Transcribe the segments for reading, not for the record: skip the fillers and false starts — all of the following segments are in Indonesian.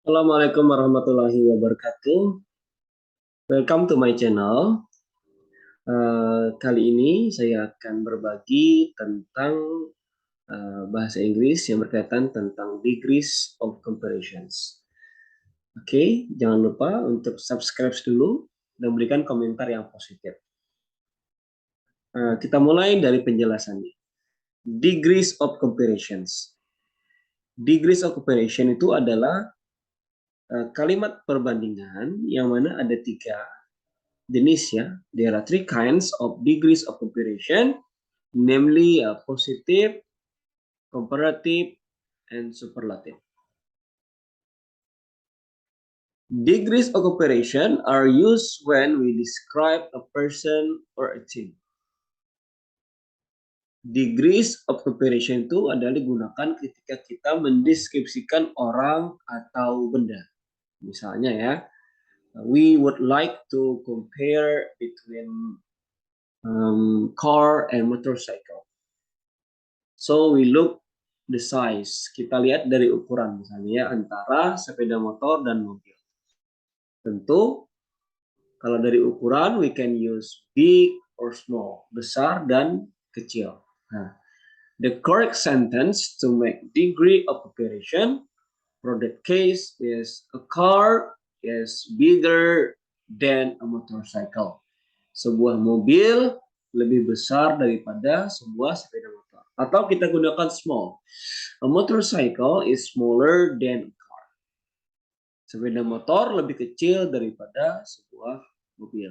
Assalamualaikum warahmatullahi wabarakatuh. Welcome to my channel. Kali ini saya akan berbagi tentang bahasa Inggris yang berkaitan tentang degrees of comparisons. Oke, jangan lupa untuk subscribe dulu dan berikan komentar yang positif. Kita mulai dari penjelasannya. Degrees of comparisons. Degrees of comparison itu adalah kalimat perbandingan yang mana ada tiga jenis ya. There are three kinds of degrees of comparison, namely positive, comparative, and superlative. Degrees of comparison are used when we describe a person or a thing. Degrees of comparison itu adalah digunakan ketika kita mendeskripsikan orang atau benda. Misalnya ya, we would like to compare between car and motorcycle. So we look the size. Kita lihat dari ukuran misalnya ya, antara sepeda motor dan mobil. Tentu kalau dari ukuran we can use big or small, besar dan kecil. Nah, the correct sentence to make degree of comparison for that case is a car is bigger than a motorcycle. Sebuah mobil lebih besar daripada sebuah sepeda motor. Atau kita gunakan small. A motorcycle is smaller than a car. Sepeda motor lebih kecil daripada sebuah mobil.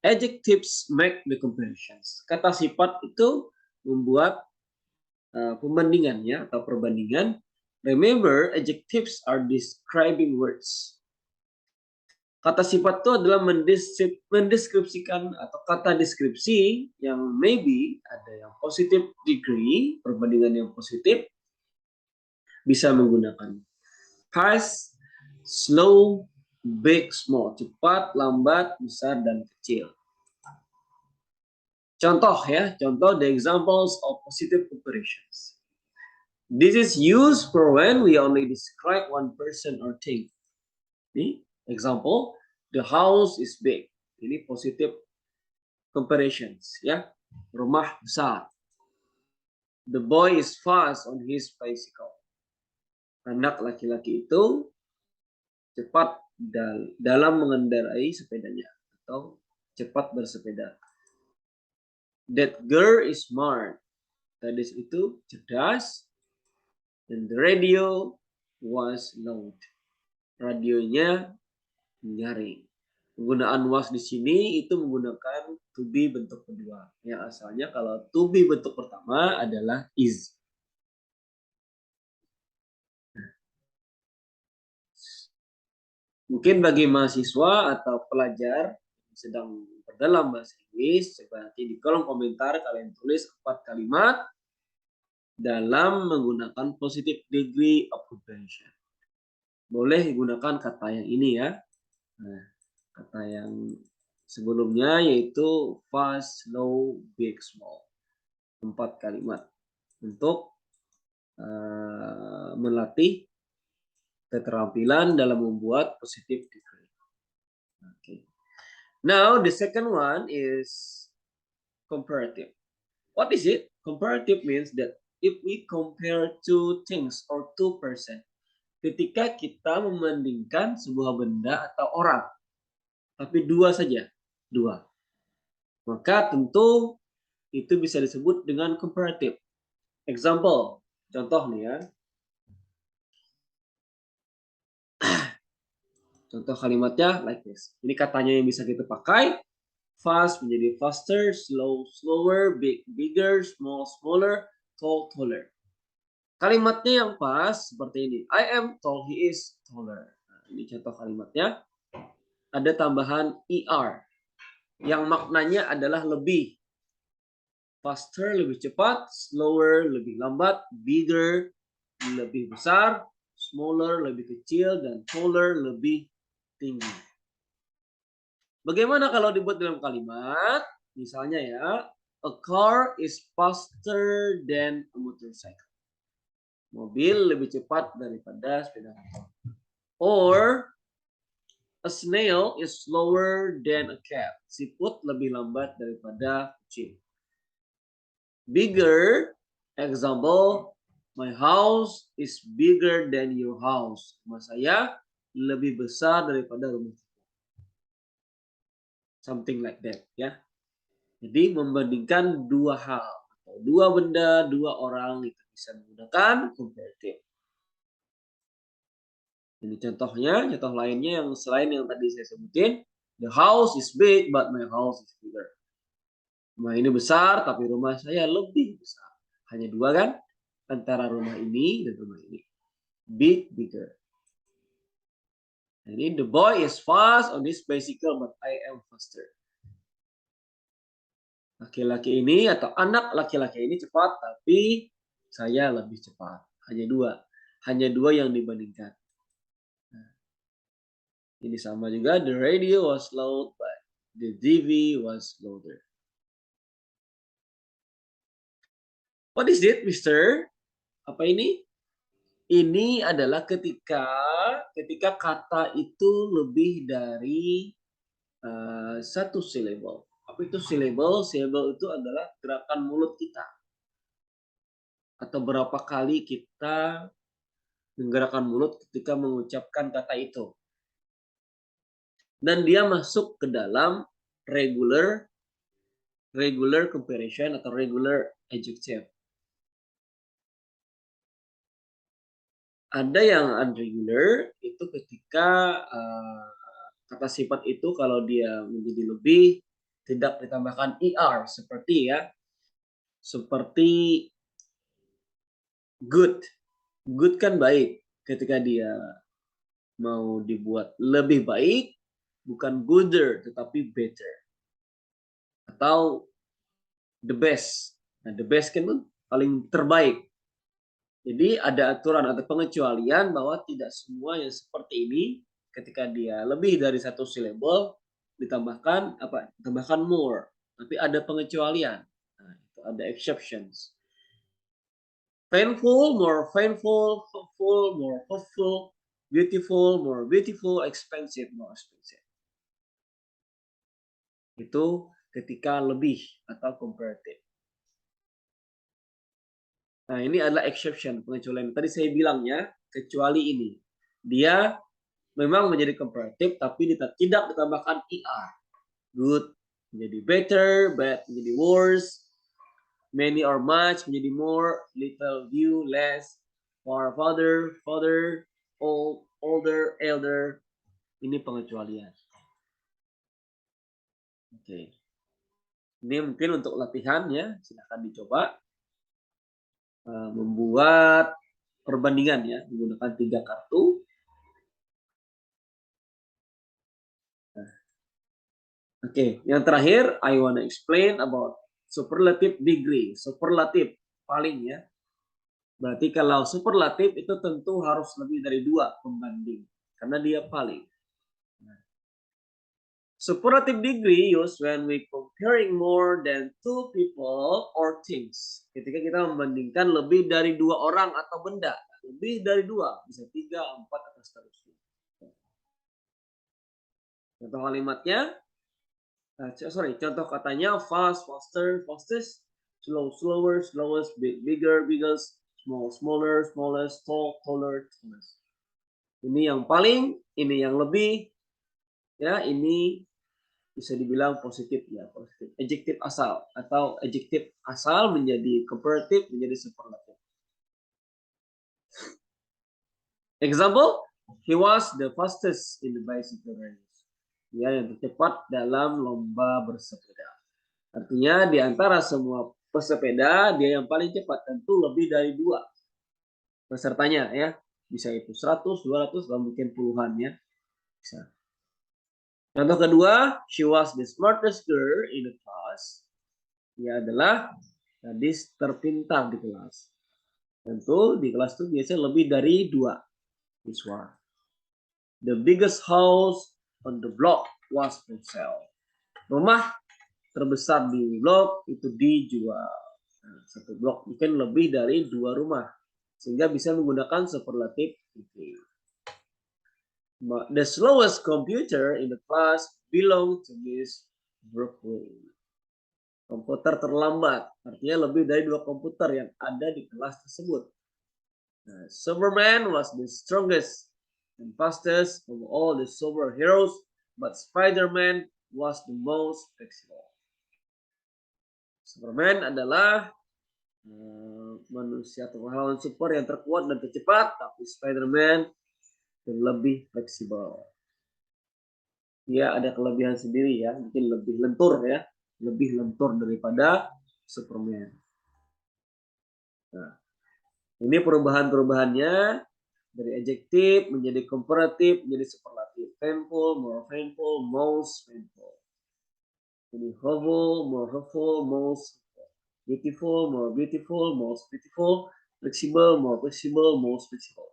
Adjectives make the comparisons. Kata sifat itu membuat pembandingannya atau perbandingan. Remember, adjectives are describing words. Kata sifat itu adalah mendeskripsikan atau kata deskripsi yang maybe ada yang positif degree, perbandingan yang positif, bisa menggunakan fast, slow, big, small, cepat, lambat, besar, dan kecil. Contoh ya, contoh the examples of positive comparisons. This is used for when we only describe one person or thing. Ini example, the house is big. Ini positive comparisons ya. Rumah besar. The boy is fast on his bicycle. Anak laki-laki itu cepat dalam mengendarai sepedanya atau cepat bersepeda. That girl is smart. Gadis itu cerdas. And the radio was loud. Radionya nyaring. Penggunaan was di sini itu menggunakan to be bentuk kedua. Yang asalnya kalau to be bentuk pertama adalah is. Mungkin bagi mahasiswa atau pelajar yang sedang berdalam bahasa Inggris, coba nanti di kolom komentar kalian tulis 4 kalimat dalam menggunakan positive degree of comparison. Boleh gunakan kata yang ini ya. Nah, kata yang sebelumnya yaitu fast, slow, big, small. 4 kalimat untuk melatih keterampilan dalam membuat positive degree. Okay. Now the second one is comparative. What is it? Comparative means that if we compare two things or two person, ketika kita membandingkan sebuah benda atau orang, tapi dua saja, dua, maka tentu itu bisa disebut dengan comparative. Example, contoh nih ya. Contoh kalimatnya like this. Ini katanya yang bisa kita pakai. Fast menjadi faster, slow, slower, big, bigger, small, smaller, tall, taller. Kalimatnya yang pas seperti ini. I am tall, he is taller. Nah, ini contoh kalimatnya. Ada tambahan ER. Yang maknanya adalah lebih. Faster, lebih cepat. Slower, lebih lambat. Bigger, lebih besar. Smaller, lebih kecil. Dan taller, lebih tinggi. Bagaimana kalau dibuat dalam kalimat? Misalnya ya, a car is faster than a motorcycle. Mobil lebih cepat daripada sepeda motor. Or a snail is slower than a cat. Siput lebih lambat daripada kucing. Bigger, example, my house is bigger than your house. Rumah saya lebih besar daripada rumah. Something like that, ya. Jadi membandingkan dua hal, atau dua benda, dua orang, itu bisa menggunakan comparative. Ini contohnya, contoh lainnya yang selain yang tadi saya sebutin, the house is big but my house is bigger. Rumah ini besar tapi rumah saya lebih besar. Hanya dua kan? Antara rumah ini dan rumah ini. Big, bigger. Ini the boy is fast on his bicycle but I am faster. Laki-laki ini atau anak laki-laki ini cepat tapi saya lebih cepat. Hanya dua. Hanya dua yang dibandingkan. Ini sama juga, the radio was loud but the TV was louder. What is it, Mister? Apa ini? Ini adalah ketika kata itu lebih dari satu syllable. Apa itu syllable? Syllable itu adalah gerakan mulut kita. Atau berapa kali kita menggerakkan mulut ketika mengucapkan kata itu. Dan dia masuk ke dalam regular comparison atau regular adjective. Ada yang unregular, itu ketika kata sifat itu kalau dia menjadi lebih tidak ditambahkan er, seperti good. Good kan baik. Ketika dia mau dibuat lebih baik, bukan gooder tetapi better. Atau the best. Nah, the best kan paling terbaik. Jadi ada aturan atau pengecualian bahwa tidak semua yang seperti ini ketika dia lebih dari satu syllable ditambahkan more. Tapi ada pengecualian. Nah, itu ada exceptions. Painful, more painful, hopeful, more hopeful, beautiful, more beautiful, expensive, more expensive. Itu ketika lebih atau comparative. Nah, ini adalah exception, pengecualian. Tadi saya bilangnya, kecuali ini. Dia memang menjadi comparative, tapi tidak ditambahkan er. Good menjadi better, bad menjadi worse, many or much menjadi more, little, few, less, far, farther, old, older, elder. Ini pengecualian. Oke. Ini mungkin untuk latihan ya, silahkan dicoba. Membuat perbandingan ya menggunakan 3 kartu. Oke, yang terakhir I wanna explain about superlative degree. Superlatif paling ya. Berarti kalau superlatif itu tentu harus lebih dari 2 pembanding karena dia paling. Superlative degree used when we comparing more than 2 people or things. Ketika kita membandingkan lebih dari 2 orang atau benda. Lebih dari 2, bisa 3, 4, atau seterusnya. Contoh kalimatnya, contoh katanya fast, faster, fastest, slow, slower, slowest, big, bigger, biggest, small, smaller, smallest, tall, taller, tallest. Ini yang paling, ini yang lebih, ya ini bisa dibilang positif ya, positif. Adjektif asal atau adjektif asal menjadi comparative menjadi superlative. Example, he was the fastest in the bicycle race. Dia yang tercepat dalam lomba bersepeda. Artinya di antara semua pesepeda dia yang paling cepat, tentu lebih dari 2 pesertanya ya. Bisa itu 100, 200, dan mungkin puluhan ya. Bisa. Contoh kedua, she was the smartest girl in the class. Dia adalah gadis terpintar di kelas. Tentu di kelas itu biasanya lebih dari 2. This one. The biggest house on the block was for sale. Rumah terbesar di blok itu dijual. Nah, satu blok mungkin lebih dari 2 rumah. sehingga bisa menggunakan superlative degree. The slowest computer in the class belonged to Miss Brooklyn. Komputer terlambat, artinya lebih dari 2 komputer yang ada di kelas tersebut. Superman was the strongest and fastest of all the superheroes, but Spider-Man was the most flexible. Superman adalah manusia atau pahlawan super yang terkuat dan tercepat, tapi Spider-Man lebih fleksibel. Dia ada kelebihan sendiri ya, mungkin lebih lentur ya, lebih lentur daripada Superman. Nah, ini perubahan-perubahannya dari adjektif menjadi komparatif menjadi superlatif. Painful, more painful, most painful. Jadi hopeful, more hopeful, most beautiful, more beautiful, most beautiful. Flexible, more flexible, most flexible.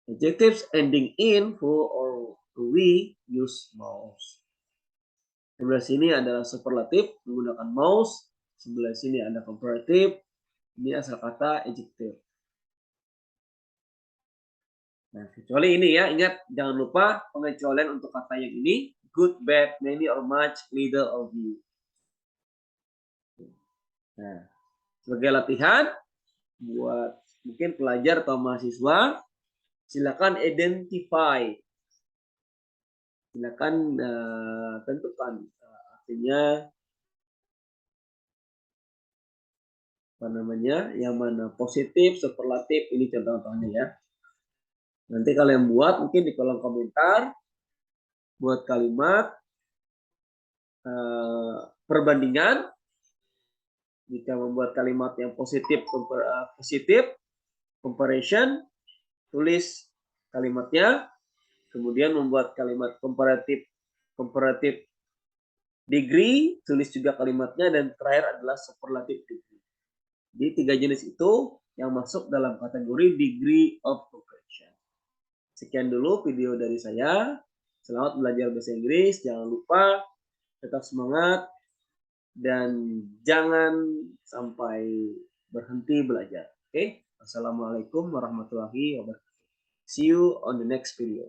Adjectives ending in full or we use most. Sebelah sini adalah superlatif menggunakan most. Sebelah sini ada comparative. Ini asal kata adjective. Nah, kecuali ini ya, ingat jangan lupa pengecualian untuk kata yang ini good, bad, many or much, little or few. Nah, sebagai latihan buat mungkin pelajar atau mahasiswa, silakan identify. Silakan tentukan artinya apa namanya, yang mana positif, superlatif, ini contoh-contohnya ya. Nanti kalian buat mungkin di kolom komentar, buat kalimat perbandingan. Jika membuat kalimat yang positif, comparison, tulis kalimatnya. Kemudian membuat kalimat comparative degree, tulis juga kalimatnya. Dan terakhir adalah superlative degree. Jadi 3 jenis itu yang masuk dalam kategori degree of comparison. Sekian dulu video dari saya. Selamat belajar bahasa Inggris. Jangan lupa tetap semangat dan jangan sampai berhenti belajar. Oke? Assalamualaikum warahmatullahi wabarakatuh. See you on the next video.